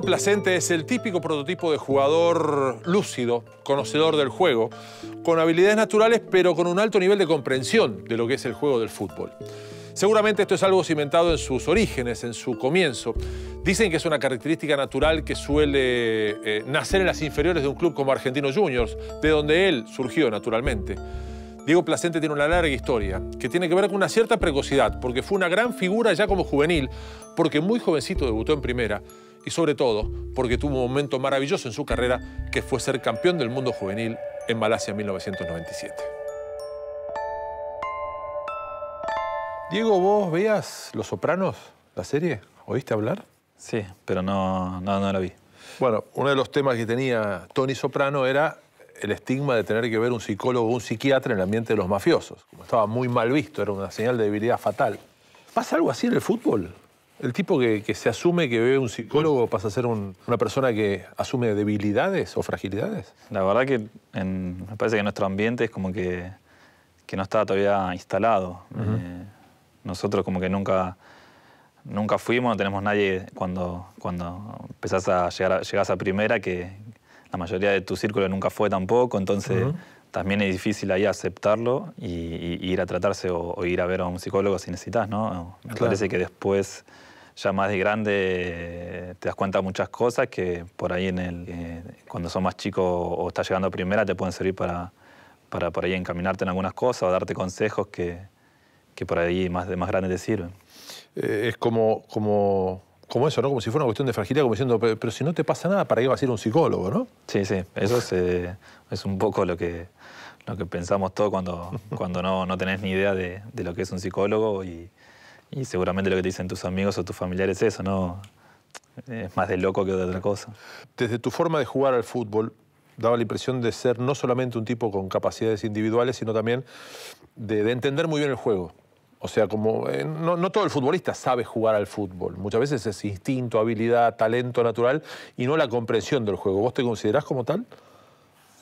Diego Placente es el típico prototipo de jugador lúcido, conocedor del juego, con habilidades naturales pero con un alto nivel de comprensión de lo que es el juego del fútbol. Seguramente esto es algo cimentado en sus orígenes, en su comienzo. Dicen que es una característica natural que suele nacer en las inferiores de un club como Argentinos Juniors, de donde él surgió naturalmente. Diego Placente tiene una larga historia que tiene que ver con una cierta precocidad, porque fue una gran figura ya como juvenil, porque muy jovencito debutó en primera y sobre todo porque tuvo un momento maravilloso en su carrera que fue ser campeón del mundo juvenil en Malasia en 1997. Diego, ¿vos veías Los Sopranos, la serie? ¿Oíste hablar? Sí, pero no la vi. Bueno, uno de los temas que tenía Tony Soprano era el estigma de tener que ver un psicólogo o un psiquiatra en el ambiente de los mafiosos. Como estaba muy mal visto, era una señal de debilidad fatal. ¿Pasa algo así en el fútbol? ¿El tipo que se asume que ve un psicólogo pasa a ser una persona que asume debilidades o fragilidades? La verdad que me parece que nuestro ambiente es como que no está todavía instalado. Nosotros como que nunca fuimos, no tenemos nadie cuando empezás a llegás a primera, que la mayoría de tu círculo nunca fue tampoco, entonces también es difícil ahí aceptarlo y ir a tratarse o ir a ver a un psicólogo si necesitas, ¿no? Me parece que después, ya más de grande, te das cuenta de muchas cosas que por ahí cuando sos más chico o estás llegando a primera te pueden servir para por ahí encaminarte en algunas cosas o darte consejos que por ahí de más grande te sirven. Es como eso, ¿no? Como si fuera una cuestión de fragilidad, como diciendo, pero si no te pasa nada, ¿para qué vas a ir a un psicólogo, no? Sí, sí. Eso es un poco lo que pensamos todos cuando no tenés ni idea de lo que es un psicólogo y seguramente lo que te dicen tus amigos o tus familiares es eso, ¿no? Es más de loco que de otra cosa. Desde tu forma de jugar al fútbol, daba la impresión de ser no solamente un tipo con capacidades individuales, sino también de entender muy bien el juego. O sea, como no todo el futbolista sabe jugar al fútbol. Muchas veces es instinto, habilidad, talento natural y no la comprensión del juego. ¿Vos te considerás como tal?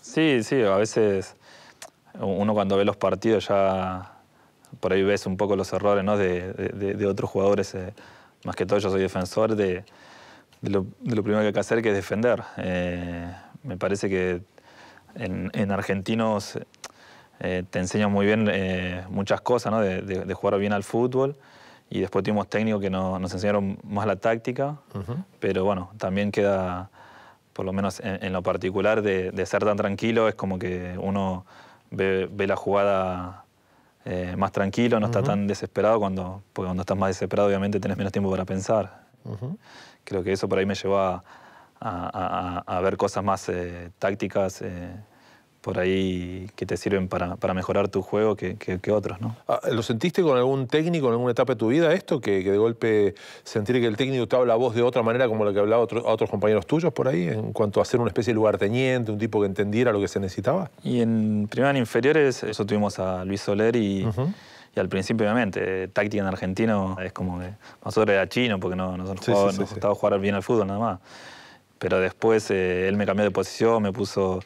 Sí, sí. A veces uno cuando ve los partidos ya por ahí ves un poco los errores, ¿no? de otros jugadores. Más que todo yo soy defensor de lo primero que hay que hacer, que es defender. Me parece que en Argentinos te enseñan muy bien muchas cosas, ¿no? de jugar bien al fútbol. Y después tuvimos técnicos que nos enseñaron más la táctica. Pero bueno, también queda, por lo menos en lo particular, de ser tan tranquilo. Es como que uno ve la jugada más tranquilo, no está tan desesperado. Porque cuando estás más desesperado, obviamente tenés menos tiempo para pensar. Creo que eso por ahí me llevó a ver cosas más tácticas, por ahí que te sirven para mejorar tu juego que otros, ¿no? ¿Lo sentiste con algún técnico en alguna etapa de tu vida esto? Que de golpe sentir que el técnico te habla a vos de otra manera como la que hablaba a otros compañeros tuyos por ahí, en cuanto a ser una especie de lugarteniente, un tipo que entendiera lo que se necesitaba? Y en primera en inferiores, eso tuvimos a Luis Soler y al principio, obviamente, táctica en argentino es como que nosotros era chino porque nos gustaba jugar bien al fútbol nada más. Pero después él me cambió de posición, me puso...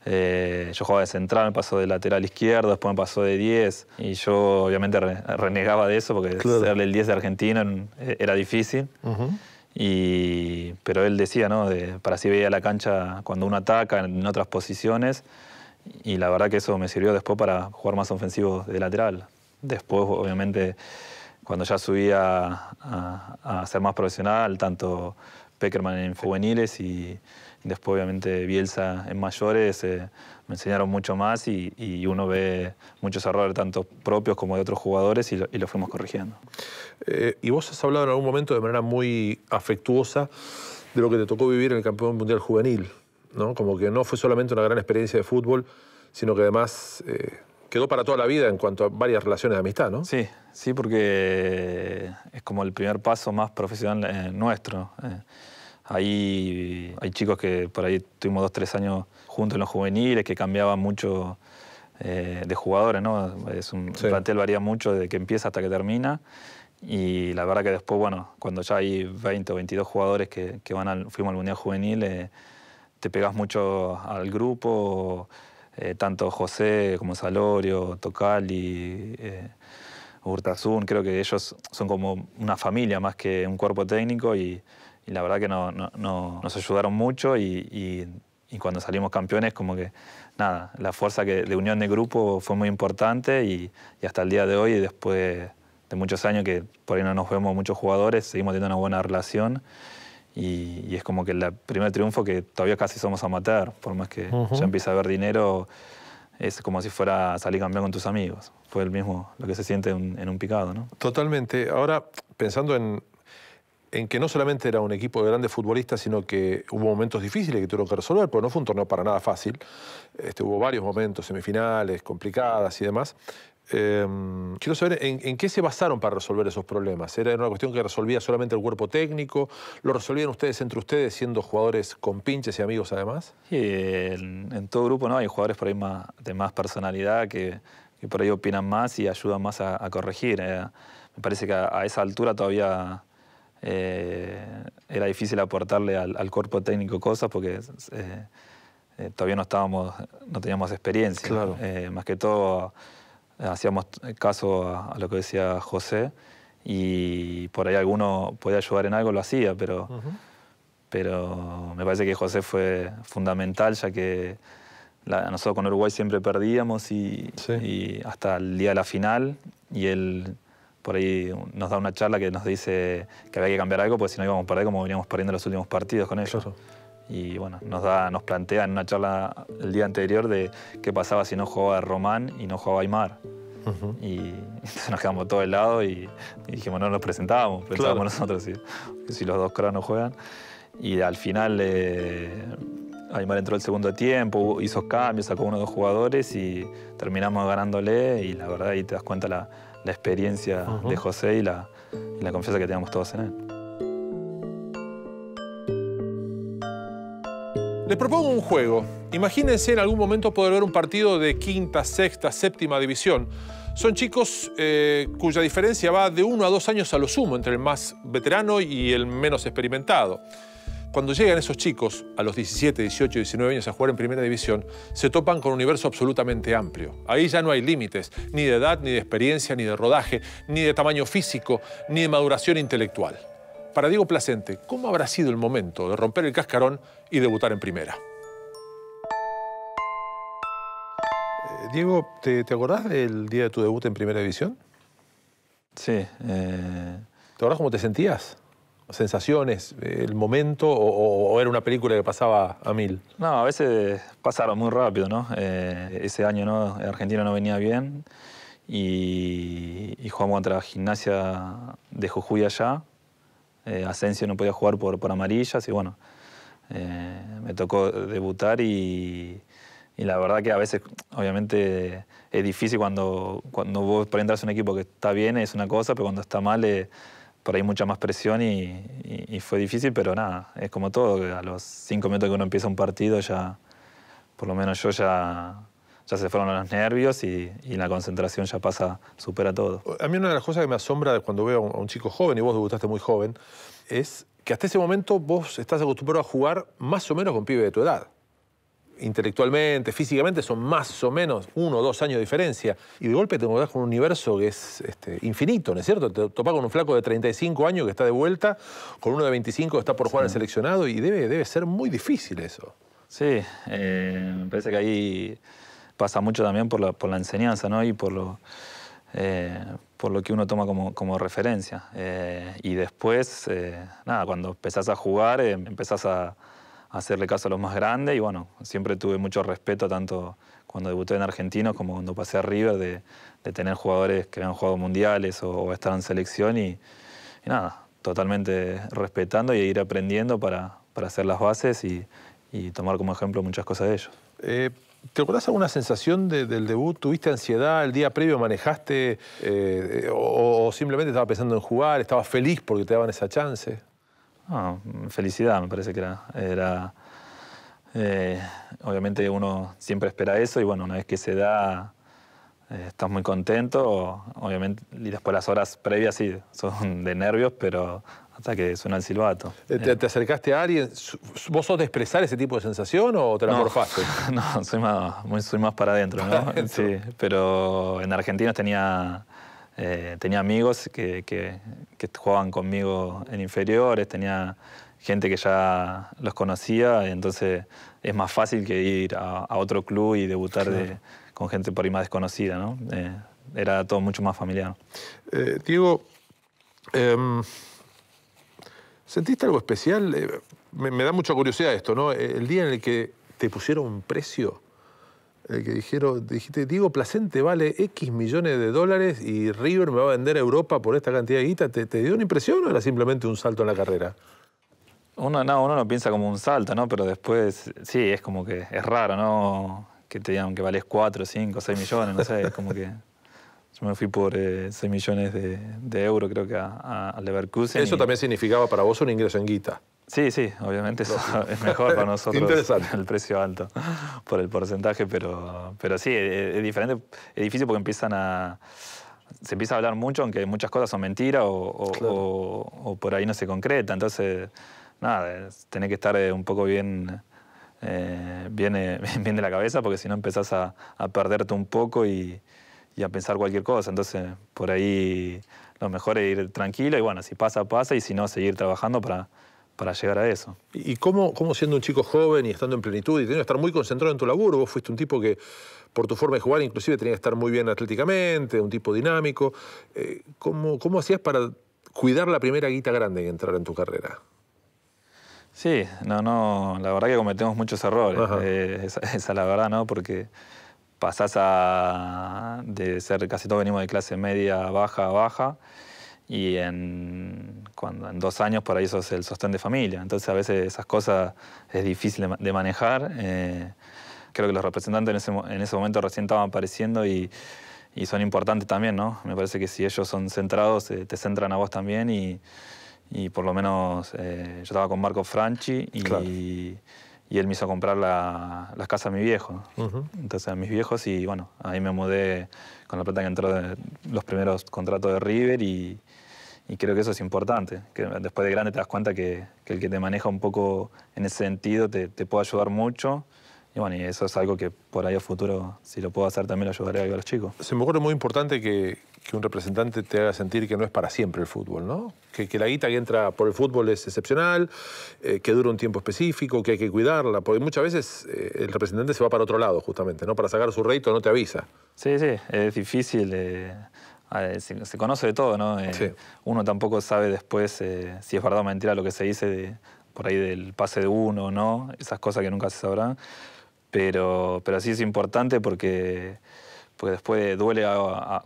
yo jugaba de central, me pasó de lateral izquierdo, después me pasó de 10 y yo obviamente renegaba de eso porque serle el 10 de argentino era difícil. Pero él decía, ¿no? Para así veía la cancha cuando uno ataca en otras posiciones y la verdad que eso me sirvió después para jugar más ofensivo de lateral. Después, obviamente, cuando ya subí a ser más profesional, tanto Peckerman en juveniles y después, obviamente, Bielsa en mayores, me enseñaron mucho más y uno ve muchos errores, tanto propios como de otros jugadores, y lo fuimos corrigiendo. Y vos has hablado en algún momento de manera muy afectuosa de lo que te tocó vivir en el Campeón Mundial Juvenil, ¿no? Como que no fue solamente una gran experiencia de fútbol, sino que además quedó para toda la vida en cuanto a varias relaciones de amistad, ¿no? Sí, sí, porque es como el primer paso más profesional nuestro. Ahí hay chicos que por ahí tuvimos 2 o 3 años juntos en los juveniles, que cambiaban mucho de jugadores, ¿no? Un plantel varía mucho desde que empieza hasta que termina. Y la verdad que después, bueno, cuando ya hay 20 o 22 jugadores que fuimos al Mundial Juvenil, te pegás mucho al grupo, tanto José como Salorio, Tocali, Urtasun, creo que ellos son como una familia más que un cuerpo técnico y la verdad que nos ayudaron mucho y cuando salimos campeones, como que nada, la fuerza de unión de grupo fue muy importante y hasta el día de hoy, después de muchos años que por ahí no nos vemos muchos jugadores, seguimos teniendo una buena relación y es como que el primer triunfo que todavía casi somos amateur, por más que ya empieza a haber dinero, es como si fuera salir campeón con tus amigos. Fue el mismo lo que se siente en un picado, ¿no? Totalmente. Ahora, pensando en que no solamente era un equipo de grandes futbolistas, sino que hubo momentos difíciles que tuvieron que resolver, porque no fue un torneo para nada fácil. Hubo varios momentos, semifinales, complicadas y demás. Quiero saber en qué se basaron para resolver esos problemas. ¿Era una cuestión que resolvía solamente el cuerpo técnico? ¿Lo resolvían ustedes entre ustedes siendo jugadores con pinches y amigos además? Sí, en todo grupo, ¿no? Hay jugadores por ahí de más personalidad que por ahí opinan más y ayudan más a corregir. Me parece que a esa altura todavía era difícil aportarle al cuerpo técnico cosas porque todavía no teníamos experiencia. Claro. Más que todo hacíamos caso a lo que decía José y por ahí alguno podía ayudar en algo, lo hacía, pero me parece que José fue fundamental, ya que nosotros con Uruguay siempre perdíamos y hasta el día de la final, y él por ahí nos da una charla que nos dice que había que cambiar algo, porque si no íbamos a perder como veníamos perdiendo los últimos partidos con ellos. Claro. Y bueno, nos plantea en una charla el día anterior de qué pasaba si no jugaba Román y no jugaba Aimar. Y entonces nos quedamos todos helados y dijimos, no nos presentábamos, pensábamos nosotros si los dos caras no juegan. Y al final Aimar entró el segundo tiempo, hizo cambios, sacó uno o dos jugadores y terminamos ganándole, y la verdad ahí te das cuenta la experiencia de José y la confianza que teníamos todos en él. Les propongo un juego. Imagínense en algún momento poder ver un partido de quinta, sexta, séptima división. Son chicos cuya diferencia va de 1 a 2 años a lo sumo entre el más veterano y el menos experimentado. Cuando llegan esos chicos a los 17, 18, 19 años a jugar en primera división, se topan con un universo absolutamente amplio. Ahí ya no hay límites, ni de edad, ni de experiencia, ni de rodaje, ni de tamaño físico, ni de maduración intelectual. Para Diego Placente, ¿cómo habrá sido el momento de romper el cascarón y debutar en primera? Diego, ¿te acordás del día de tu debut en primera división? Sí. ¿Te acordás cómo te sentías? ¿Sensaciones, el momento o era una película que pasaba a 1000? No, a veces pasaron muy rápido, ¿no? Ese año, ¿no? Argentina no venía bien y jugamos contra Gimnasia de Jujuy allá. Asensio no podía jugar por amarillas y bueno, me tocó debutar y la verdad que a veces obviamente es difícil cuando vos por entrar a un equipo que está bien es una cosa, pero cuando está mal por ahí mucha más presión y fue difícil, pero nada, es como todo, que a los 5 minutos que uno empieza un partido ya, por lo menos yo ya se fueron los nervios y la concentración ya supera todo. A mí una de las cosas que me asombra cuando veo a un chico joven, y vos debutaste muy joven, es que hasta ese momento vos estás acostumbrado a jugar más o menos con pibes de tu edad. Intelectualmente, físicamente son más o menos 1 o 2 años de diferencia. Y de golpe te encontrás con un universo que es infinito, ¿no es cierto? Te topás con un flaco de 35 años que está de vuelta, con uno de 25 que está por jugar en el seleccionado, y debe ser muy difícil eso. Sí, me parece que ahí pasa mucho también por la enseñanza, ¿no? Y por lo que uno toma como referencia. Y después, nada, cuando empezás a jugar, empezás a hacerle caso a los más grandes y bueno, siempre tuve mucho respeto tanto cuando debuté en Argentinos como cuando pasé a River de tener jugadores que habían jugado mundiales o estar en selección y nada, totalmente respetando y ir aprendiendo para hacer las bases y tomar como ejemplo muchas cosas de ellos. ¿Te acordás alguna sensación del debut? ¿Tuviste ansiedad? ¿El día previo manejaste? ¿O simplemente estabas pensando en jugar? ¿Estabas feliz porque te daban esa chance? No, felicidad me parece que era obviamente uno siempre espera eso y bueno, una vez que se da estás muy contento, obviamente, y después las horas previas sí, son de nervios, pero hasta que suena el silbato. ¿Te acercaste a alguien? ¿Vos sos de expresar ese tipo de sensación o te la morfaste? No, soy más para adentro, ¿no? Sí, pero en Argentina tenía tenía amigos que jugaban conmigo en inferiores, tenía gente que ya los conocía, entonces es más fácil que ir a otro club y debutar con gente por ahí más desconocida, ¿no? Era todo mucho más familiar. Diego, ¿sentiste algo especial? Me da mucha curiosidad esto, ¿no? El día en el que te pusieron un precio, el que dijiste, Diego Placente vale X millones de dólares y River me va a vender a Europa por esta cantidad de guita, ¿te dio una impresión o era simplemente un salto en la carrera? Uno no piensa como un salto, ¿no? Pero después, sí, es como que es raro, ¿no? Que te digan que vales 4, 5, 6 millones, no sé, es como que... Yo me fui por 6 millones de euros, creo que a Leverkusen. ¿Eso también significaba para vos un ingreso en guita? Sí, obviamente eso es mejor para nosotros. Interesante. El precio alto por el porcentaje, pero sí, es diferente, es difícil porque se empieza a hablar mucho, aunque muchas cosas son mentiras o por ahí no se concreta. Entonces, nada, tenés que estar un poco bien de la cabeza, porque si no empezás a perderte un poco y a pensar cualquier cosa. Entonces, por ahí lo mejor es ir tranquilo y bueno, si pasa, pasa, y si no, seguir trabajando para llegar a eso. ¿Y cómo siendo un chico joven y estando en plenitud y teniendo que estar muy concentrado en tu laburo, vos fuiste un tipo que por tu forma de jugar inclusive tenía que estar muy bien atléticamente, un tipo dinámico, ¿cómo hacías para cuidar la primera guita grande que entrara en tu carrera? Sí, la verdad que cometemos muchos errores, esa es la verdad, ¿no? Porque pasás de ser, casi todos venimos de clase media, baja, y en 2 años por ahí sos el sostén de familia. Entonces a veces esas cosas es difícil de manejar. Creo que los representantes en ese momento recién estaban apareciendo y son importantes también, ¿no? Me parece que si ellos son centrados, te centran a vos también y por lo menos yo estaba con Marco Franchi y él me hizo comprar las casas a mi viejo. Entonces a mis viejos, y bueno, ahí me mudé con la plata que entró de los primeros contratos de River y creo que eso es importante, que después de grande te das cuenta que el que te maneja un poco en ese sentido te puede ayudar mucho. Y bueno, y eso es algo que por ahí a futuro, si lo puedo hacer, también lo ayudaré a los chicos. Se me ocurre muy importante que un representante te haga sentir que no es para siempre el fútbol, ¿no? Que la guita que entra por el fútbol es excepcional, que dura un tiempo específico, que hay que cuidarla, porque muchas veces el representante se va para otro lado, justamente, ¿no? Para sacar su rédito no te avisa. Sí, es difícil. Se conoce de todo, ¿no? Sí. Uno tampoco sabe después si es verdad o mentira lo que se dice por ahí del pase de uno o no, esas cosas que nunca se sabrán. Pero sí es importante porque después duele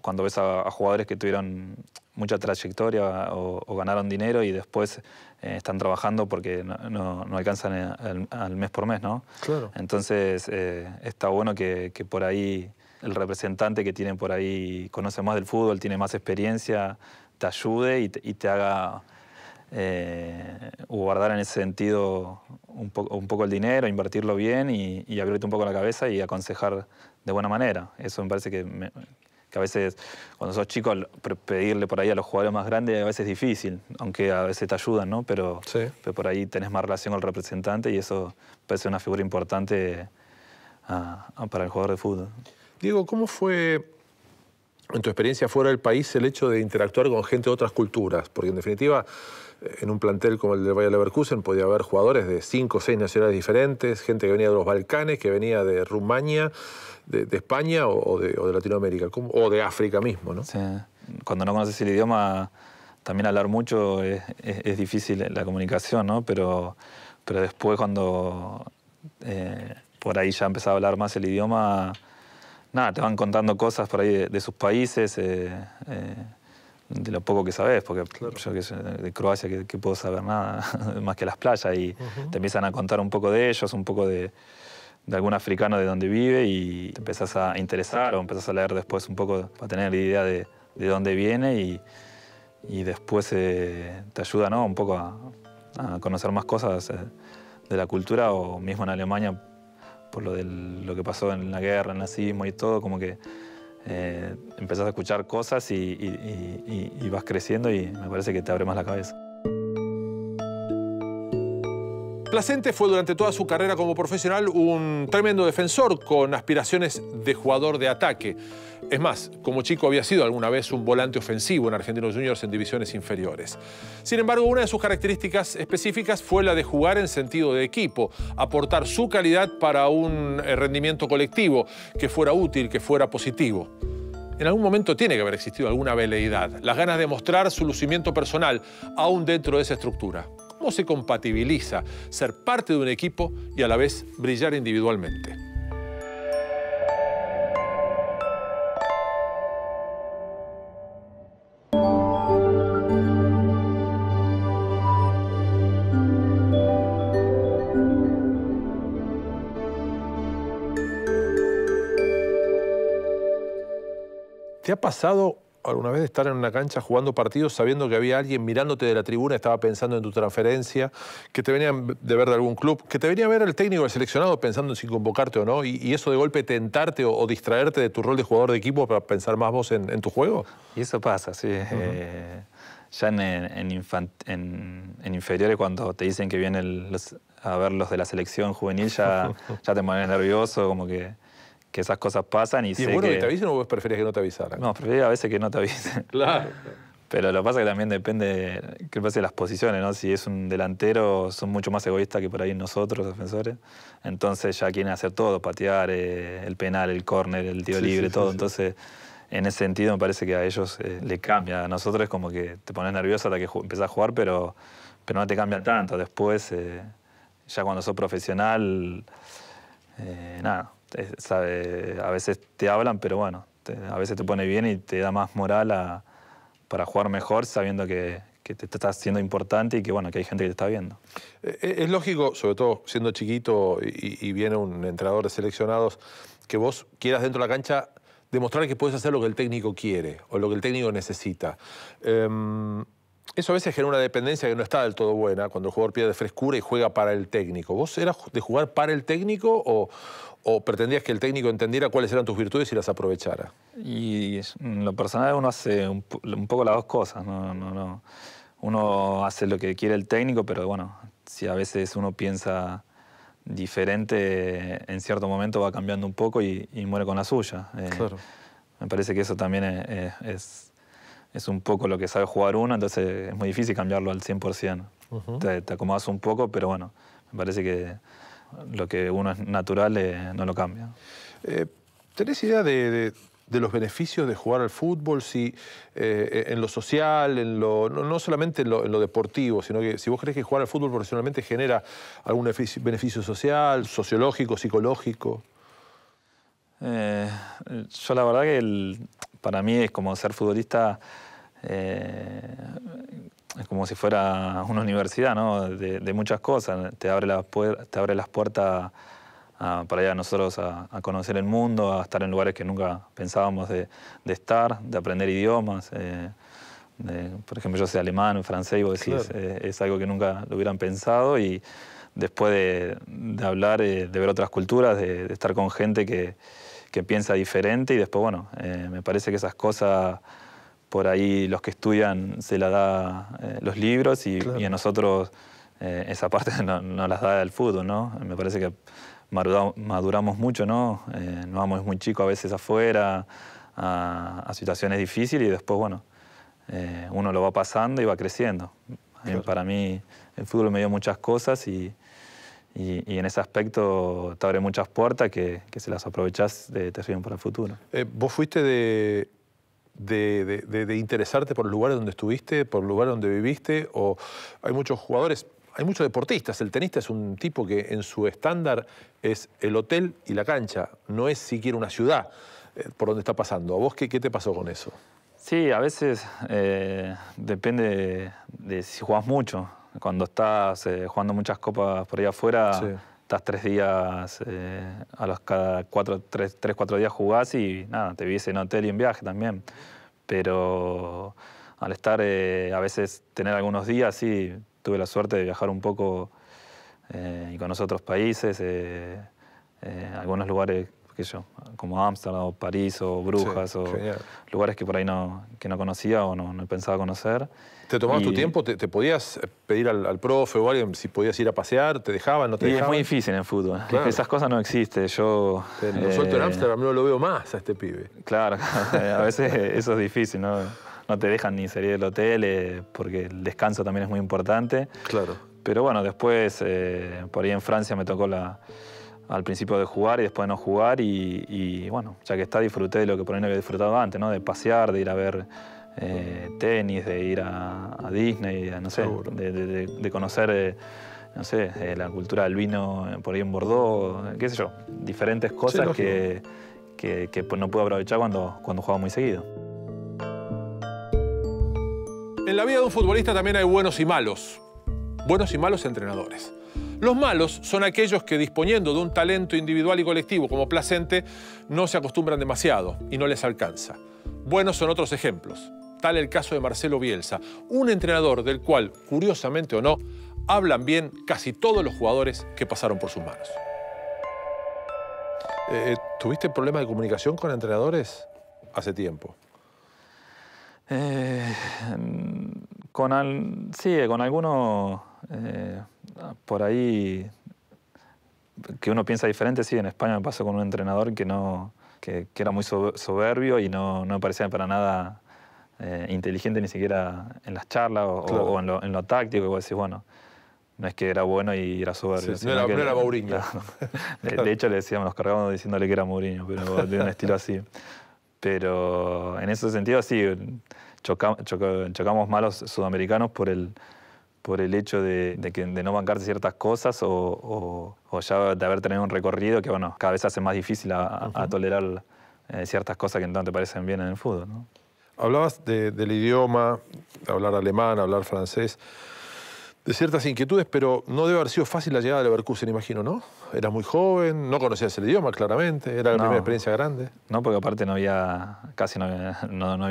cuando ves a jugadores que tuvieron mucha trayectoria o ganaron dinero y después están trabajando porque no alcanzan al mes por mes, ¿no? Claro. Entonces está bueno que por ahí el representante que tiene por ahí, conoce más del fútbol, tiene más experiencia, te ayude y te haga guardar en ese sentido un poco el dinero, invertirlo bien y abrirte un poco la cabeza y aconsejar de buena manera. Eso me parece que a veces, cuando sos chico, pedirle por ahí a los jugadores más grandes a veces es difícil, aunque a veces te ayudan, ¿no? Pero por ahí tenés más relación con el representante y eso parece una figura importante para el jugador de fútbol. Diego, ¿cómo fue, en tu experiencia fuera del país, el hecho de interactuar con gente de otras culturas? Porque en definitiva, en un plantel como el del Bayer Leverkusen podía haber jugadores de 5 o 6 nacionalidades diferentes, gente que venía de los Balcanes, que venía de Rumania, de España o de Latinoamérica, o de África mismo, ¿no? Sí. Cuando no conoces el idioma, también hablar mucho es difícil la comunicación, ¿no? Pero después cuando por ahí ya empezás a hablar más el idioma, nada, te van contando cosas por ahí de sus países, de lo poco que sabes, porque claro, yo que soy de Croacia, que puedo saber nada más que las playas, y te empiezan a contar un poco de ellos, un poco de algún africano de donde vive, y te empezás a interesar o empezás a leer después un poco para tener idea de dónde viene, y después te ayuda, ¿no? Un poco a conocer más cosas de la cultura, o mismo en Alemania, por lo que pasó en la guerra, el nazismo y todo, como que empezás a escuchar cosas y vas creciendo, y me parece que te abre más la cabeza. Placente fue durante toda su carrera como profesional un tremendo defensor con aspiraciones de jugador de ataque. Es más, como chico había sido alguna vez un volante ofensivo en Argentinos Juniors en divisiones inferiores. Sin embargo, una de sus características específicas fue la de jugar en sentido de equipo, aportar su calidad para un rendimiento colectivo que fuera útil, que fuera positivo. En algún momento tiene que haber existido alguna veleidad, las ganas de mostrar su lucimiento personal, aún dentro de esa estructura. ¿Cómo se compatibiliza ser parte de un equipo y a la vez brillar individualmente? ¿Te ha pasado alguna vez de estar en una cancha jugando partidos sabiendo que había alguien mirándote de la tribuna, estaba pensando en tu transferencia, que te venía de ver de algún club, que te venía a ver el técnico del seleccionado pensando en si convocarte o no, y eso de golpe tentarte o distraerte de tu rol de jugador de equipo para pensar más vos en tu juego? Y eso pasa, sí. Ya en inferiores, cuando te dicen que vienen a ver los de la selección juvenil, ya te pones nervioso, como que esas cosas pasan. ¿Y es bueno que te avisen o vos preferías que no te avisaran? No, prefería a veces que no te avisen. Claro. Pero lo que pasa es que también depende, ¿qué pasa de las posiciones, ¿no? Si es un delantero, son mucho más egoístas que por ahí nosotros, defensores. Entonces ya quieren hacer todo, patear, el penal, el córner, el tiro libre, todo. Entonces, en ese sentido me parece que a ellos le cambia. A nosotros es como que te pones nervioso hasta que empezás a jugar, pero no te cambia tanto. Después, ya cuando sos profesional, nada. A veces te hablan, pero bueno, a veces te pone bien y te da más moral para jugar mejor, sabiendo que te estás siendo importante y que, bueno, que hay gente que te está viendo. Es lógico, sobre todo siendo chiquito y viene un entrenador de seleccionados, que vos quieras dentro de la cancha demostrar que puedes hacer lo que el técnico quiere o lo que el técnico necesita. Eso a veces genera una dependencia que no está del todo buena, cuando el jugador pierde frescura y juega para el técnico. ¿Vos eras de jugar para el técnico o pretendías que el técnico entendiera cuáles eran tus virtudes y las aprovechara? Y en lo personal uno hace un poco las dos cosas. No. Uno hace lo que quiere el técnico, pero bueno, si a veces uno piensa diferente, en cierto momento va cambiando un poco y muere con la suya. Claro. Me parece que eso también es un poco lo que sabe jugar uno, entonces es muy difícil cambiarlo al 100%. Te acomodas un poco, pero bueno, me parece que lo que uno es natural no lo cambia. ¿Tenés idea de los beneficios de jugar al fútbol? Si en lo social, no solamente en lo deportivo, sino que si vos crees que jugar al fútbol profesionalmente genera algún beneficio social, sociológico, psicológico. Yo la verdad que para mí es como ser futbolista, es como si fuera una universidad, ¿no? De muchas cosas. Te abre las puertas para ir a nosotros a conocer el mundo, a estar en lugares que nunca pensábamos de estar, de aprender idiomas. Por ejemplo, yo sé alemán, francés, y vos decís, claro, es algo que nunca lo hubieran pensado. Y después de hablar, de ver otras culturas, de estar con gente que piensa diferente, y después, bueno, me parece que esas cosas por ahí los que estudian se las da los libros y, claro, y a nosotros esa parte no las da el fútbol, ¿no? Me parece que maduramos mucho, ¿no? Nos vamos muy chicos a veces afuera a situaciones difíciles y después, bueno, uno lo va pasando y va creciendo. Claro. Para mí el fútbol me dio muchas cosas y en ese aspecto te abre muchas puertas que si las aprovechás te sirven para el futuro. ¿Vos fuiste de interesarte por los lugares donde estuviste, por los lugares donde viviste? ¿O hay muchos jugadores, hay muchos deportistas? El tenista es un tipo que en su estándar es el hotel y la cancha, no es siquiera una ciudad por donde está pasando. ¿A vos qué te pasó con eso? Sí, a veces depende de si jugás mucho. Cuando estás jugando muchas copas por ahí afuera, sí, estás 3 días, cada 3-4 días jugás y nada, te vivís en hotel y en viaje también. Pero al estar, a veces tener algunos días, sí, tuve la suerte de viajar un poco y conocer otros países, algunos lugares qué sé yo, como Ámsterdam o París o Brujas, Sí, o genial. lugares que por ahí que no conocía o no pensaba conocer. ¿Te tomabas tu tiempo? ¿Te podías pedir al profe o alguien si podías ir a pasear? ¿Te dejaban, no te Y dejaban? es muy difícil en el fútbol. Claro. Esas cosas no existen. Yo... Lo suelto en Ámsterdam, no lo veo más a este pibe. Claro, a veces eso es difícil, ¿no? No te dejan ni salir del hotel porque el descanso también es muy importante. Claro. Pero bueno, después por ahí en Francia me tocó al principio de jugar y después de no jugar y bueno, ya que está, disfruté de lo que por ahí no había disfrutado antes, ¿no? De pasear, de ir a ver tenis, de ir a Disney, no sé, de conocer, no sé, la cultura del vino por ahí en Bordeaux, qué sé yo, diferentes cosas Sí, que no pude aprovechar cuando jugaba muy seguido. En la vida de un futbolista también hay buenos y malos entrenadores. Los malos son aquellos que, disponiendo de un talento individual y colectivo como Placente, no se acostumbran demasiado y no les alcanza. Buenos son otros ejemplos. Tal el caso de Marcelo Bielsa, un entrenador del cual, curiosamente o no, hablan bien casi todos los jugadores que pasaron por sus manos. ¿Tuviste problemas de comunicación con entrenadores hace tiempo? Sí, con algunos por ahí que uno piensa diferente. Sí, en España me pasó con un entrenador que era muy soberbio y no me parecía para nada inteligente ni siquiera en las charlas Claro. o en lo táctico. Y vos decís, bueno, no es que era bueno y era soberbio. Sí, no era Mourinho. Claro. De hecho, le decíamos, nos cargábamos diciéndole que era Mourinho, pero de un estilo así. Pero en ese sentido, sí, chocamos malos sudamericanos por el hecho de no bancarse ciertas cosas o ya de haber tenido un recorrido que, bueno, cada vez se hace más difícil a tolerar ciertas cosas que no te parecen bien en el fútbol, ¿no? Hablabas del idioma, hablar alemán, hablar francés, de ciertas inquietudes, pero no debe haber sido fácil la llegada de Leverkusen, imagino, ¿no? Eras muy joven, no conocías el idioma, claramente, era la primera experiencia grande. No, porque aparte no había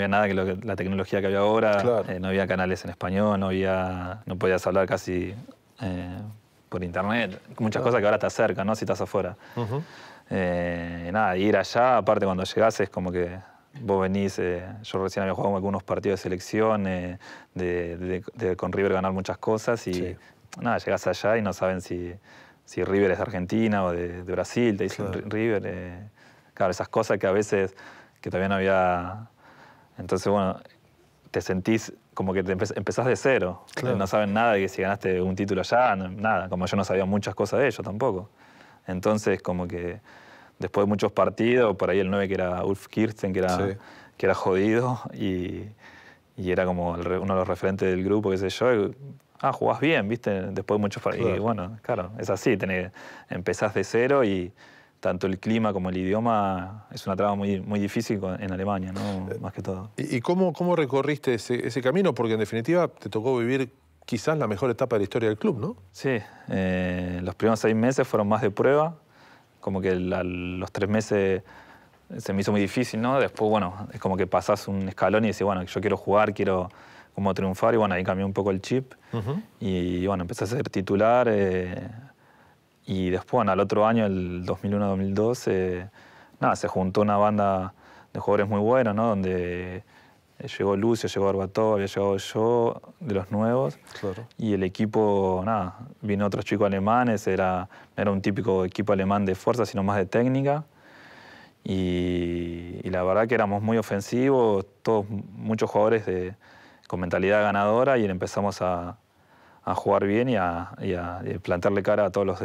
nada que la tecnología que había ahora, Claro. no había canales en español, no podías hablar casi por internet, muchas cosas que ahora te acercan, ¿no? Si estás afuera. Nada, ir allá, aparte cuando llegás es como que vos venís, yo recién había jugado algunos partidos de selección, con River ganar muchas cosas y sí. Nada, llegás allá y no saben si River es de Argentina o de Brasil, te dicen Claro. River. Claro, esas cosas que a veces que todavía no había. Entonces, bueno, te sentís como que empezás de cero. Claro. No saben nada de que si ganaste un título allá, nada. Como yo no sabía muchas cosas de ellos tampoco. Entonces, como que después de muchos partidos, por ahí el 9 que era Ulf Kirsten, que era jodido y era como uno de los referentes del grupo, qué sé yo. Jugás bien, ¿viste? Después de muchos partidos. Claro. Y bueno, claro, es así. Empezás de cero y tanto el clima como el idioma es una traba muy, muy difícil en Alemania, ¿no? Más que todo. ¿Y cómo recorriste ese camino? Porque en definitiva te tocó vivir quizás la mejor etapa de la historia del club, ¿no? Sí, los primeros 6 meses fueron más de prueba, como que los 3 meses se me hizo muy difícil, ¿no? Después, bueno, es como que pasás un escalón y decís, bueno, yo quiero jugar, quiero como triunfar, y bueno, ahí cambió un poco el chip. Y bueno, empecé a ser titular, y después, bueno, al otro año, el 2001-2002, nada, se juntó una banda de jugadores muy buenos, ¿no? Donde llegó Lucio, llegó Arbatov, había llegado yo, de los nuevos. Claro. Y el equipo, nada, vino otros chicos alemanes, no era un típico equipo alemán de fuerza, sino más de técnica. Y la verdad que éramos muy ofensivos, muchos jugadores con mentalidad ganadora, y empezamos a jugar bien y a plantarle cara a todos los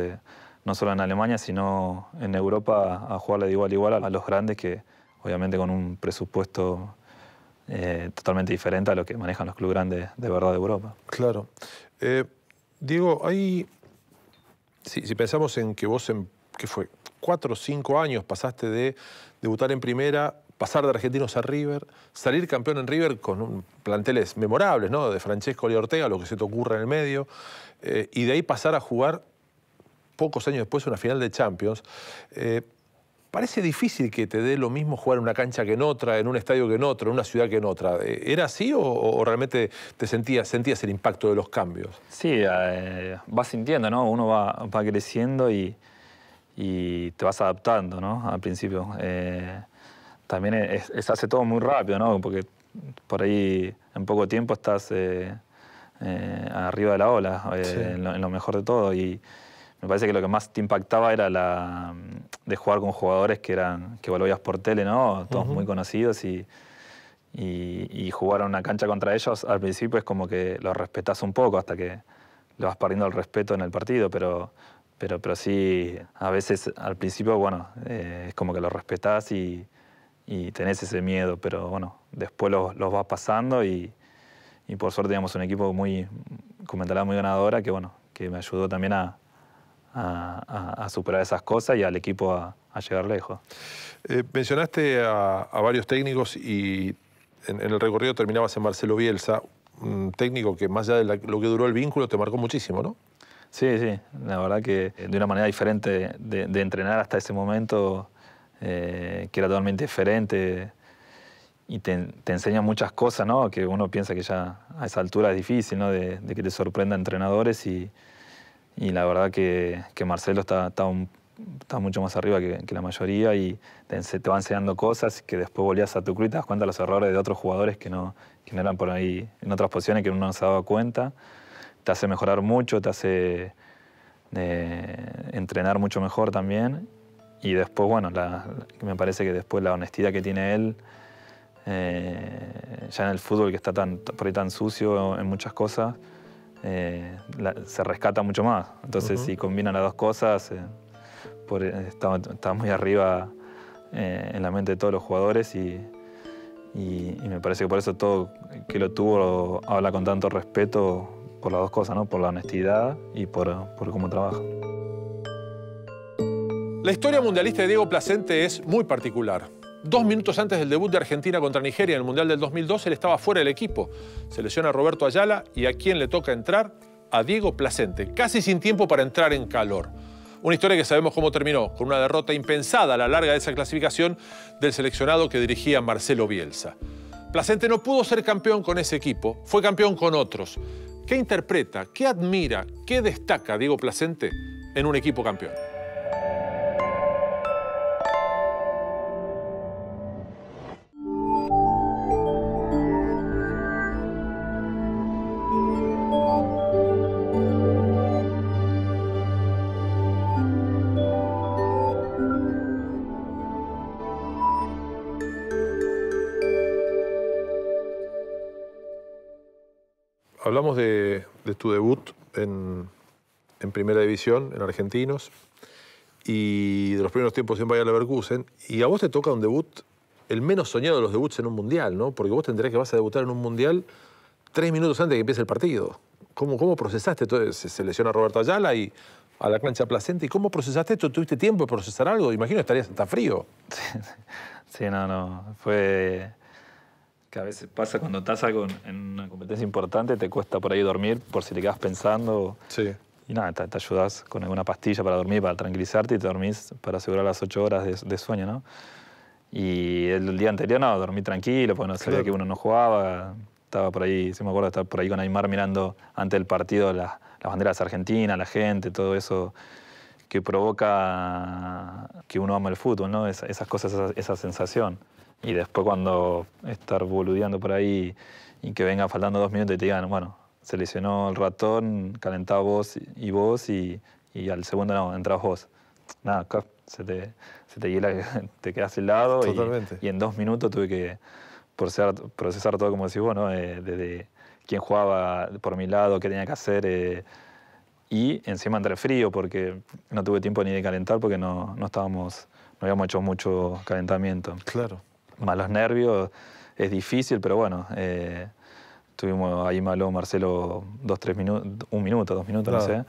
no solo en Alemania, sino en Europa, a jugarle de igual a igual a los grandes, que obviamente con un presupuesto totalmente diferente a lo que manejan los clubes grandes de verdad de Europa. Claro. Diego, si pensamos en que vos ¿qué fue? 4 o 5 años pasaste de debutar en primera, pasar de Argentinos a River, salir campeón en River con planteles memorables, ¿no? De Francesco y Ortega, lo que se te ocurra en el medio, y de ahí pasar a jugar pocos años después una final de Champions. Parece difícil que te dé lo mismo jugar en una cancha que en otra, en un estadio que en otro, en una ciudad que en otra. ¿Era así o realmente te sentías el impacto de los cambios? Sí, vas sintiendo, ¿no? Uno va creciendo y y te vas adaptando, ¿no? Al principio. También se hace todo muy rápido, ¿no? Porque por ahí en poco tiempo estás arriba de la ola, Sí. en lo mejor de todo. Y me parece que lo que más te impactaba era de jugar con jugadores que vos lo veías por tele, ¿no? Todos muy conocidos y jugar en una cancha contra ellos al principio es como que los respetás un poco hasta que le vas perdiendo el respeto en el partido, pero sí, a veces al principio, bueno, es como que los respetás y tenés ese miedo, pero bueno, después los vas pasando y por suerte teníamos un equipo con mentalidad muy ganadora que, bueno, que me ayudó también a superar esas cosas y al equipo a llegar lejos. Mencionaste a varios técnicos y en el recorrido terminabas en Marcelo Bielsa, un técnico que más allá de lo que duró el vínculo te marcó muchísimo, ¿no? Sí, sí, la verdad que de una manera diferente de entrenar hasta ese momento, que era totalmente diferente y te enseña muchas cosas, ¿no? Que uno piensa que ya a esa altura es difícil, ¿no? De que te sorprendan entrenadores y la verdad que Marcelo está mucho más arriba que la mayoría y te va enseñando cosas que después volvías a tu club y te das cuenta de los errores de otros jugadores que no eran por ahí en otras posiciones que uno no se daba cuenta. Te hace mejorar mucho, te hace entrenar mucho mejor también. Y después, bueno, me parece que después la honestidad que tiene él, ya en el fútbol que está por ahí tan sucio en muchas cosas, se rescata mucho más. Entonces, si combinan las dos cosas, está muy arriba en la mente de todos los jugadores y me parece que por eso todo que lo tuvo habla con tanto respeto por las dos cosas, ¿no? Por la honestidad y por cómo trabaja. La historia mundialista de Diego Placente es muy particular. 2 minutos antes del debut de Argentina contra Nigeria en el Mundial del 2002, él estaba fuera del equipo. Se lesiona a Roberto Ayala y ¿a quién le toca entrar? A Diego Placente, casi sin tiempo para entrar en calor. Una historia que sabemos cómo terminó, con una derrota impensada a la larga de esa clasificación del seleccionado que dirigía Marcelo Bielsa. Placente no pudo ser campeón con ese equipo, fue campeón con otros. ¿Qué interpreta, qué admira, qué destaca Diego Placente en un equipo campeón? Hablamos de tu debut en Primera División, en Argentinos, y de los primeros tiempos en Bayer Leverkusen. Y a vos te toca un debut, el menos soñado de los debuts en un Mundial, ¿no? Porque vos tendrías que vas a debutar en un Mundial 3 minutos antes de que empiece el partido. ¿Cómo procesaste todo? Se lesiona Roberto Ayala y a la cancha Placente. ¿Y cómo procesaste esto? ¿Tuviste tiempo de procesar algo? Imagino que estarías hasta frío. Sí, no. Fue que a veces pasa cuando estás en una competencia importante, te cuesta por ahí dormir por si te quedas pensando. Sí. Y nada, te ayudas con alguna pastilla para dormir, para tranquilizarte y te dormís para asegurar las 8 horas de sueño, ¿no? Y el día anterior, no, dormí tranquilo, porque no sabía que uno no jugaba. Estaba por ahí, sí me acuerdo, estar por ahí con Aymar mirando antes del partido las banderas argentinas, la gente, todo eso que provoca que uno ama el fútbol, ¿no? Esas cosas, esa sensación. Y después cuando estar boludeando por ahí y que venga faltando 2 minutos y te digan, bueno, se lesionó el ratón, calentaba vos y al segundo no, entrabas vos. Nada, acá se te hiela, te quedas helado. Totalmente. Y en 2 minutos tuve que procesar todo, como decís vos, ¿no? Desde quién jugaba por mi lado, qué tenía que hacer. Y encima entré frío porque no tuve tiempo ni de calentar porque no habíamos hecho mucho calentamiento. Claro. Más los nervios, es difícil, pero bueno, tuvimos ahí malo Marcelo 2 minutos, 2 minutos, claro. No sé.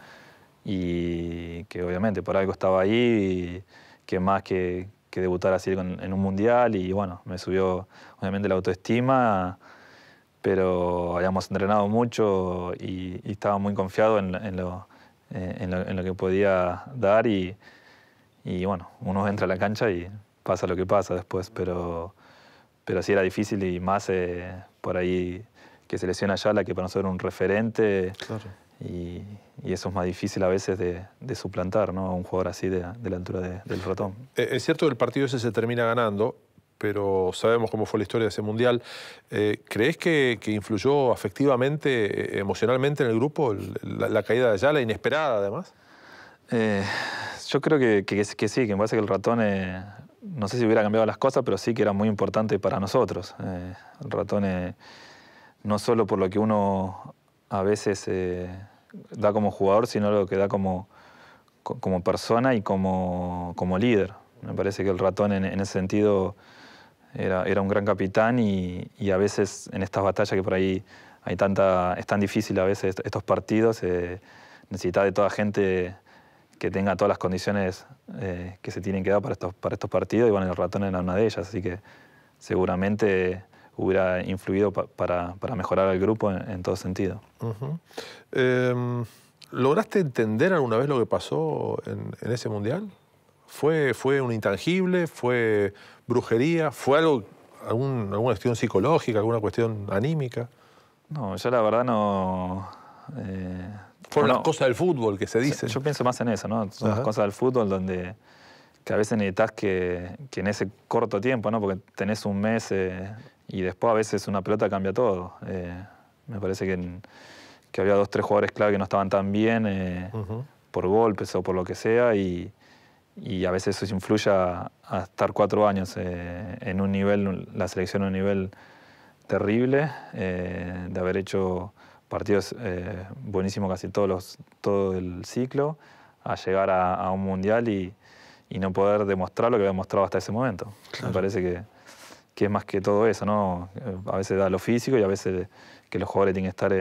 Y que obviamente por algo estaba ahí, y que más que debutar así en un mundial, y bueno, me subió obviamente la autoestima, pero habíamos entrenado mucho y estaba muy confiado en lo que podía dar y bueno, uno entra a la cancha y pasa lo que pasa después, pero sí era difícil y más por ahí que se lesiona Ayala, que para nosotros era un referente. Claro. y eso es más difícil a veces de suplantar, ¿no? A un jugador así de la altura del Ratón. Es cierto que el partido ese se termina ganando, pero sabemos cómo fue la historia de ese Mundial. ¿Crees que influyó afectivamente, emocionalmente en el grupo la caída de Ayala, inesperada además? Yo creo que sí, que me parece que el Ratón, no sé si hubiera cambiado las cosas, pero sí que era muy importante para nosotros. El Ratón, no solo por lo que uno a veces da como jugador, sino lo que da como persona y como líder. Me parece que el Ratón en ese sentido era un gran capitán y a veces en estas batallas que por ahí es tan difícil a veces estos partidos, necesita de toda gente que tenga todas las condiciones que se tienen que dar para estos partidos, y bueno, el Ratón era una de ellas, así que seguramente hubiera influido para mejorar el grupo en todo sentido. ¿Lograste entender alguna vez lo que pasó en ese Mundial? ¿Fue un intangible? ¿Fue brujería? ¿Fue alguna cuestión psicológica, alguna cuestión anímica? No, yo la verdad no... Fueron las cosas del fútbol que se dicen. Yo pienso más en eso, ¿no? Son las cosas del fútbol donde que a veces necesitas que en ese corto tiempo, ¿no? Porque tenés un mes y después a veces una pelota cambia todo. Me parece que había 2 o 3 jugadores clave que no estaban tan bien por golpes o por lo que sea, y a veces eso influye a estar 4 años en un nivel, la selección en un nivel terrible, de haber hecho partidos buenísimos casi todo el ciclo, a llegar a un Mundial y no poder demostrar lo que había demostrado hasta ese momento. Claro. Me parece que es más que todo eso, ¿no? A veces da lo físico y a veces que los jugadores tienen que estar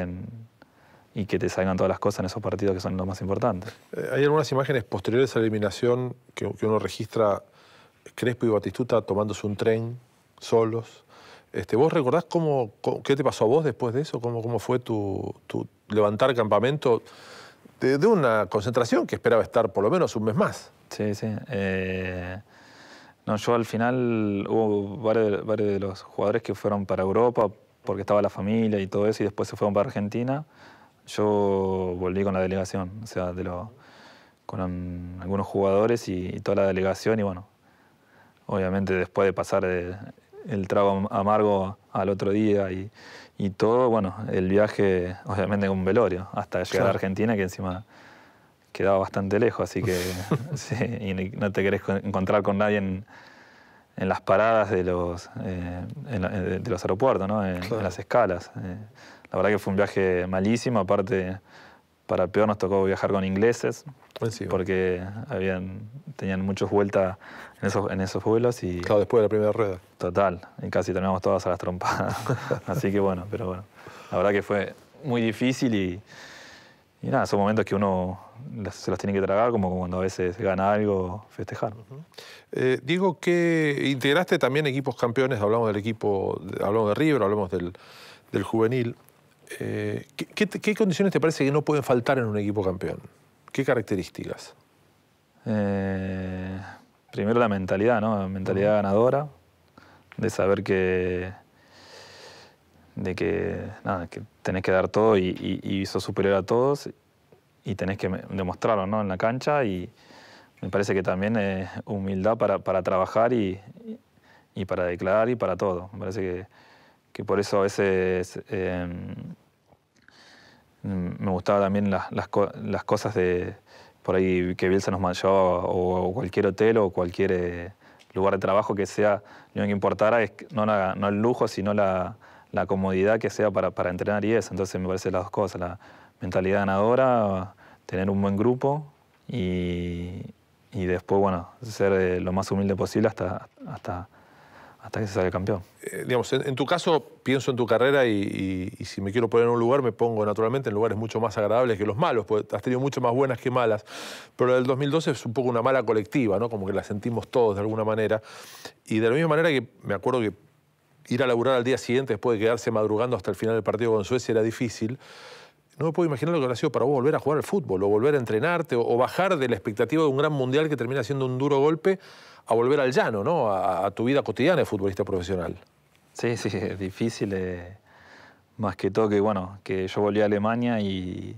y que te salgan todas las cosas en esos partidos que son los más importantes. Hay algunas imágenes posteriores a la eliminación que uno registra Crespo y Batistuta tomándose un tren solos. ¿Vos recordás qué te pasó a vos después de eso? ¿Cómo fue tu levantar campamento de una concentración que esperaba estar por lo menos un mes más? Sí, sí. No, yo al final hubo varios de los jugadores que fueron para Europa porque estaba la familia y todo eso, y después se fueron para Argentina. Yo volví con la delegación, o sea, con algunos jugadores y toda la delegación, y bueno, obviamente después de pasar el trago amargo al otro día y todo, bueno, el viaje obviamente con un velorio hasta llegar a Argentina, que encima quedaba bastante lejos, así que sí, y no te querés encontrar con nadie en las paradas de los aeropuertos, ¿no? En las escalas. La verdad que fue un viaje malísimo, aparte para peor nos tocó viajar con ingleses, porque tenían muchas vueltas en esos vuelos. Y, claro, después de la primera rueda. Total, y casi terminamos todas a las trompadas. Así que bueno, pero bueno, la verdad que fue muy difícil y nada, son momentos que uno se los tiene que tragar, como cuando a veces gana algo, festejar. Diego, que integraste también equipos campeones, hablamos de River, hablamos del juvenil. ¿Qué condiciones te parece que no pueden faltar en un equipo campeón? ¿Qué características? Primero la mentalidad, ¿no? La mentalidad ganadora, de saber que tenés que dar todo y sos superior a todos y tenés que demostrarlo, ¿no? En la cancha, y me parece que también humildad para trabajar y para declarar y para todo. Me parece que por eso a veces me gustaba también las cosas por ahí que Bielsa nos llevaba, o cualquier hotel o cualquier lugar de trabajo que sea, lo único que importara es no el lujo, sino la comodidad que sea para entrenar y eso. Entonces me parece las dos cosas, la mentalidad ganadora, tener un buen grupo y después, bueno, ser lo más humilde posible hasta que se salga campeón. Digamos, en tu caso, pienso en tu carrera y si me quiero poner en un lugar, me pongo naturalmente en lugares mucho más agradables que los malos, porque has tenido mucho más buenas que malas. Pero el 2012 es un poco una mala colectiva, ¿no? Como que la sentimos todos de alguna manera. Y de la misma manera que me acuerdo que ir a laburar al día siguiente después de quedarse madrugando hasta el final del partido con Suecia era difícil. No me puedo imaginar lo que habrá sido para vos volver a jugar al fútbol, o volver a entrenarte, o bajar de la expectativa de un gran mundial que termina siendo un duro golpe, a volver al llano, ¿no? A tu vida cotidiana de futbolista profesional. Sí, es difícil. Más que todo que, bueno, que yo volví a Alemania y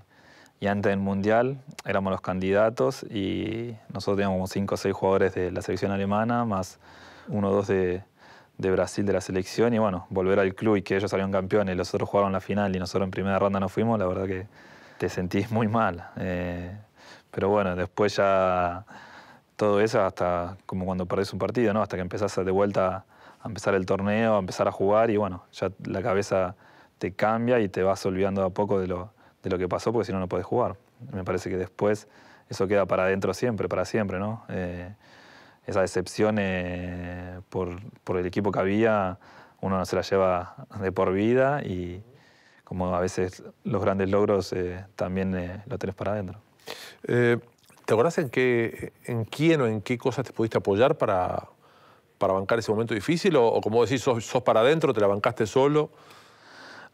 y antes del Mundial éramos los candidatos y nosotros teníamos como 5 o 6 jugadores de la selección alemana, más 1 o 2 de Brasil de la selección, y bueno, volver al club y que ellos salieron campeones y los otros jugaron la final y nosotros en primera ronda no fuimos, la verdad que te sentís muy mal. Pero bueno, después ya todo eso hasta como cuando perdés un partido, ¿no? Hasta que empezás de vuelta a empezar el torneo, a empezar a jugar y bueno, ya la cabeza te cambia y te vas olvidando a poco de lo que pasó, porque si no, no podés jugar. Me parece que después eso queda para adentro siempre, para siempre, ¿no? Esa decepción por el equipo que había, uno no se la lleva de por vida y como a veces los grandes logros también lo tenés para adentro. ¿Te acordás en quién o en qué cosas te pudiste apoyar para bancar ese momento difícil? ¿O como decís, sos para adentro, te la bancaste solo?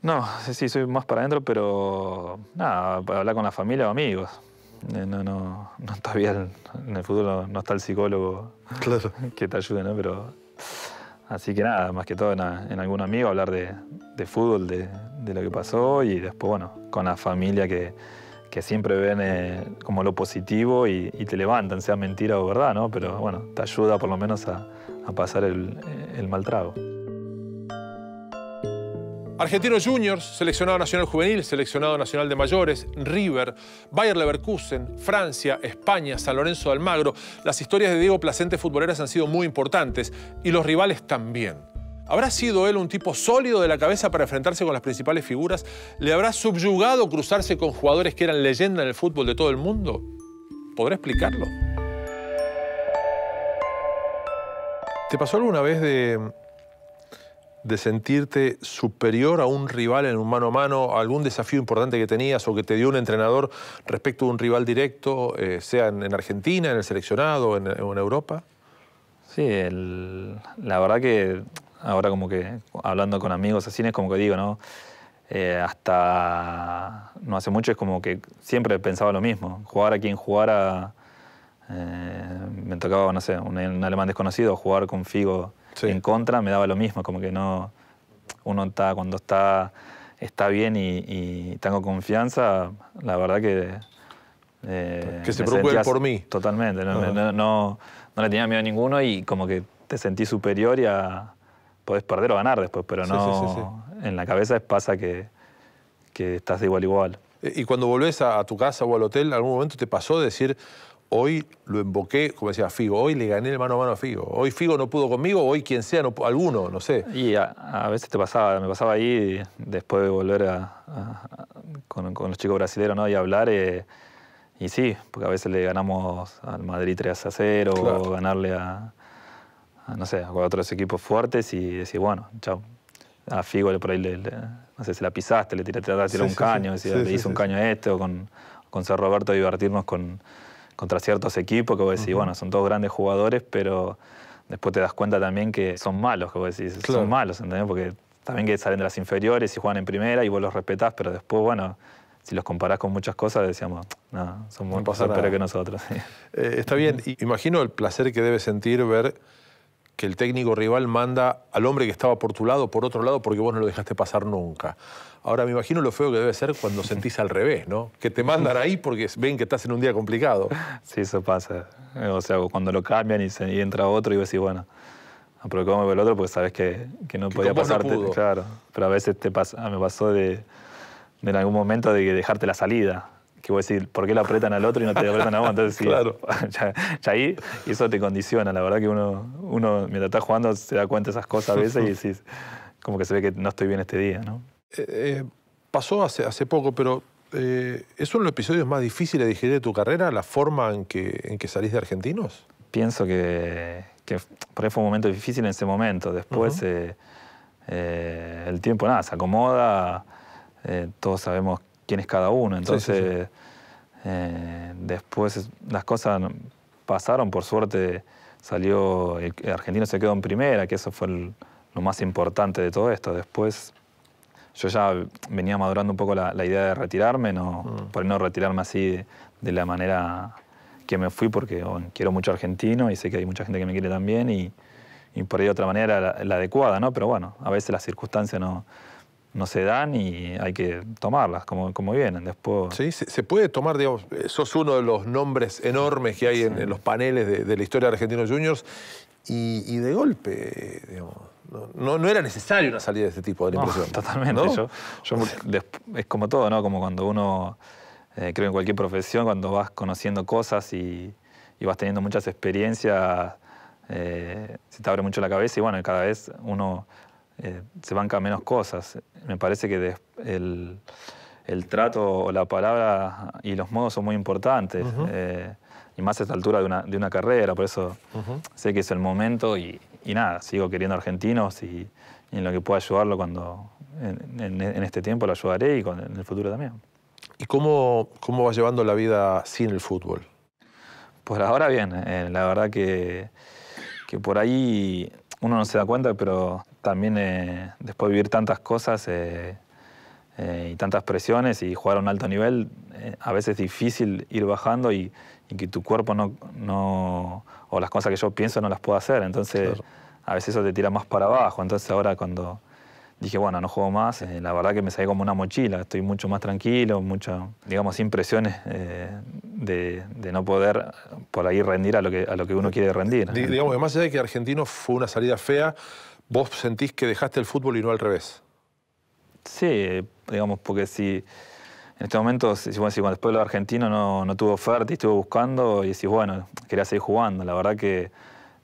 No, sí, soy más para adentro, pero nada, para hablar con la familia o amigos. No todavía en el fútbol no está el psicólogo claro. que te ayude, ¿no? Pero, así que nada, más que todo en algún amigo hablar de fútbol, de lo que pasó y después, bueno, con la familia que siempre ven como lo positivo y te levantan, sea mentira o verdad, ¿no? Pero bueno, te ayuda por lo menos a pasar el mal trago. Argentinos Juniors, seleccionado nacional juvenil, seleccionado nacional de mayores, River, Bayer Leverkusen, Francia, España, San Lorenzo de Almagro. Las historias de Diego Placente futboleras han sido muy importantes y los rivales también. ¿Habrá sido él un tipo sólido de la cabeza para enfrentarse con las principales figuras? ¿Le habrá subyugado cruzarse con jugadores que eran leyenda en el fútbol de todo el mundo? ¿Podrá explicarlo? ¿Te pasó alguna vez de sentirte superior a un rival en un mano a mano, algún desafío importante que tenías o que te dio un entrenador respecto a un rival directo, sea en Argentina, en el seleccionado o en Europa? Sí, la verdad que ahora como que hablando con amigos así es como que digo, ¿no? Hasta no hace mucho es como que siempre pensaba lo mismo. Jugar a quien jugara, me tocaba, no sé, un alemán desconocido, jugar con Figo sí. En contra, me daba lo mismo, como que no, uno cuando está bien y tengo confianza, la verdad que se preocupe por mí. Totalmente, no le tenía miedo a ninguno y como que te sentís superior y podés perder o ganar después, pero no, sí. En la cabeza pasa que estás de igual a igual. Y cuando volvés a tu casa o al hotel, ¿algún momento te pasó de decir, hoy lo invoqué, como decía Figo, hoy le gané el mano a mano a Figo, hoy Figo no pudo conmigo, hoy quien sea, alguno, no sé? Y a veces me pasaba ahí, después de volver con los chicos brasileños, ¿no? Y hablar, y sí, porque a veces le ganamos al Madrid 3-0, claro. O ganarle no sé, a otros equipos fuertes y decir, bueno, chao. A Figo por ahí, no sé, se la pisaste, le tiraste un caño, le hice un caño a este, o con San Roberto divertirnos contra ciertos equipos que vos decís, bueno, son todos grandes jugadores, pero después te das cuenta también que son malos, que vos decís, claro. Son malos, ¿entendés? Porque también que salen de las inferiores y juegan en primera y vos los respetás, pero después, bueno, si los comparás con muchas cosas, decíamos, no, son muy peores que nosotros. Está bien, imagino el placer que debe sentir ver que el técnico rival manda al hombre que estaba por tu lado, por otro lado, porque vos no lo dejaste pasar nunca. Ahora, me imagino lo feo que debe ser cuando sentís al revés, ¿no? Que te mandan ahí porque ven que estás en un día complicado. Sí, eso pasa. O sea, cuando lo cambian y entra otro y vos decís, bueno, aprovechamos el otro porque sabés que no podía pasarte. No claro, pero a veces me pasó de en algún momento de dejarte la salida. Que vos decís, ¿por qué lo apretan al otro y no te apretan a vos? Entonces, claro. ya ahí, y eso te condiciona. La verdad que uno mientras está jugando se da cuenta de esas cosas a veces y decís, como que se ve que no estoy bien este día, ¿no? Pasó hace poco, pero ¿es uno de los episodios más difíciles de digerir de tu carrera, la forma en que salís de Argentinos? Pienso que por ahí fue un momento difícil en ese momento. Después el tiempo, nada, se acomoda, todos sabemos quién es cada uno. Entonces, después las cosas pasaron, por suerte salió, el Argentino se quedó en primera, que eso fue lo más importante de todo esto. Después yo ya venía madurando un poco la idea de retirarme, por no retirarme así de la manera que me fui, porque bueno, quiero mucho Argentino y sé que hay mucha gente que me quiere también y por ahí de otra manera la adecuada, ¿no? Pero bueno, a veces las circunstancias no no se dan y hay que tomarlas como vienen. Después... Sí, se puede tomar, digamos, sos uno de los nombres enormes que hay en los paneles de la historia de Argentinos Juniors y de golpe, digamos, no era necesario una salida de este tipo, de la impresión. Totalmente. ¿No? Es como todo, ¿no? Como cuando uno, creo que en cualquier profesión, cuando vas conociendo cosas y vas teniendo muchas experiencias, se te abre mucho la cabeza y bueno, cada vez uno se banca menos cosas. Me parece que el trato o la palabra y los modos son muy importantes. Y más a esta altura de una carrera, por eso sé que es el momento y nada, sigo queriendo Argentinos y en lo que pueda ayudarlo en este tiempo lo ayudaré y en el futuro también. ¿Y cómo vas llevando la vida sin el fútbol? Por ahora bien, la verdad que por ahí uno no se da cuenta, pero también después de vivir tantas cosas y tantas presiones y jugar a un alto nivel, a veces es difícil ir bajando y que tu cuerpo o las cosas que yo pienso no las puedo hacer. Entonces, claro, a veces eso te tira más para abajo. Entonces ahora cuando dije, bueno, no juego más, la verdad que me salí como una mochila. Estoy mucho más tranquilo, digamos, sin presiones de no poder por ahí rendir a lo que uno quiere rendir. Digamos que más allá de que Argentinos fue una salida fea, ¿vos sentís que dejaste el fútbol y no al revés? Sí, digamos, porque si en este momento, si cuando después de lo argentino no tuve oferta y estuve buscando y decís, bueno, quería seguir jugando. La verdad que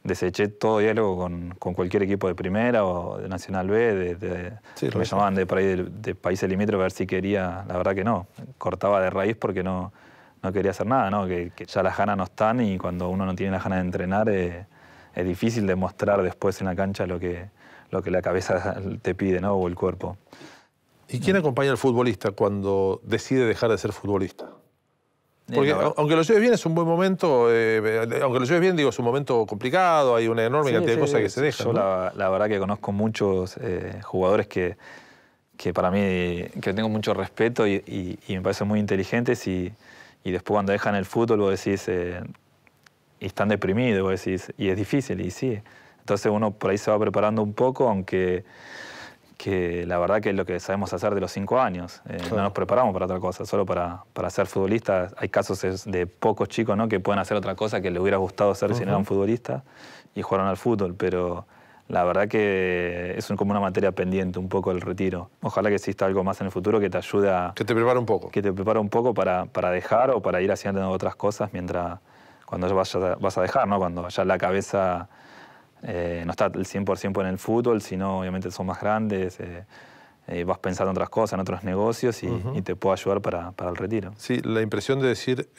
deseché todo diálogo con cualquier equipo de primera o de Nacional B, sí, que me llamaban de países limítrofes a ver si quería. La verdad que no, cortaba de raíz porque no quería hacer nada, ¿no? Que ya las ganas no están y cuando uno no tiene las ganas de entrenar es difícil demostrar después en la cancha lo que la cabeza te pide, ¿no? O el cuerpo. ¿Y quién acompaña al futbolista cuando decide dejar de ser futbolista? Porque aunque lo lleves bien es un buen momento, aunque lo lleves bien, digo, es un momento complicado, hay una enorme cantidad de cosas que se dejan. Yo ¿no? la verdad que conozco muchos jugadores que para mí que tengo mucho respeto y me parecen muy inteligentes y después cuando dejan el fútbol vos decís, y están deprimidos, vos decís, y es difícil, y sí. Entonces uno por ahí se va preparando un poco, aunque que la verdad que es lo que sabemos hacer de los 5 años. Claro. No nos preparamos para otra cosa, solo para ser futbolistas. Hay casos de pocos chicos, ¿no?, que pueden hacer otra cosa que les hubiera gustado hacer si no eran futbolistas y jugaron al fútbol, pero la verdad que es como una materia pendiente un poco el retiro. Ojalá que exista algo más en el futuro que te ayude a... Que te prepare un poco. Que te prepare un poco para dejar o para ir haciendo otras cosas cuando ya vas a dejar, ¿no? Cuando ya la cabeza... no está el 100% en el fútbol, sino obviamente son más grandes, vas pensando en otras cosas, en otros negocios y te puedo ayudar para el retiro. Sí, la impresión de decir,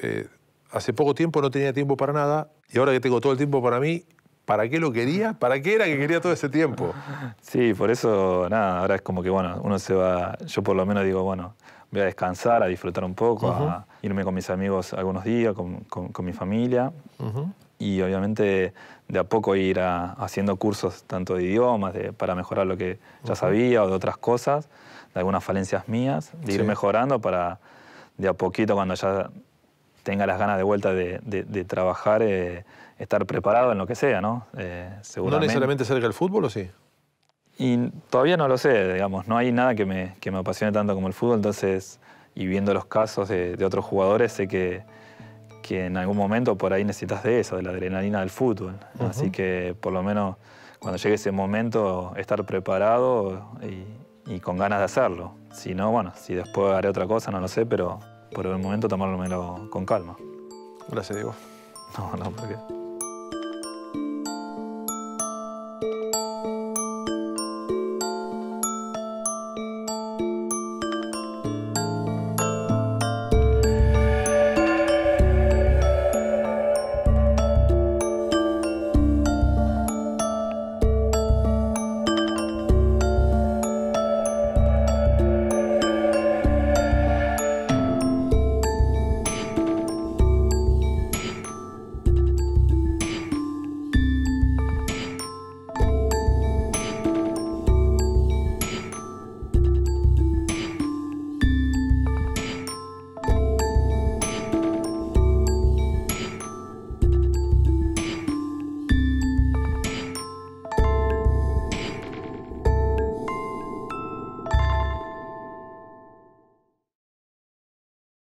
hace poco tiempo no tenía tiempo para nada y ahora que tengo todo el tiempo para mí, ¿para qué lo quería? ¿Para qué era que quería todo ese tiempo? Sí, por eso, nada, ahora es como que, bueno, uno se va, yo por lo menos digo, bueno, voy a descansar, a disfrutar un poco, a irme con mis amigos algunos días, con mi familia. Y obviamente de a poco ir haciendo cursos tanto de idiomas, para mejorar lo que ya sabía o de otras cosas, de algunas falencias mías, de ir mejorando para de a poquito cuando ya tenga las ganas de vuelta de trabajar, estar preparado en lo que sea, ¿no? Seguramente. ¿No necesariamente cerca del fútbol o sí? Y todavía no lo sé, digamos, no hay nada que me apasione tanto como el fútbol, entonces, y viendo los casos de otros jugadores, sé que en algún momento por ahí necesitas de eso, de la adrenalina del fútbol. Así que por lo menos cuando llegue ese momento estar preparado y con ganas de hacerlo. Si no, bueno, si después haré otra cosa, no lo sé, pero por el momento tomármelo con calma. Gracias, Diego. No, ¿por qué?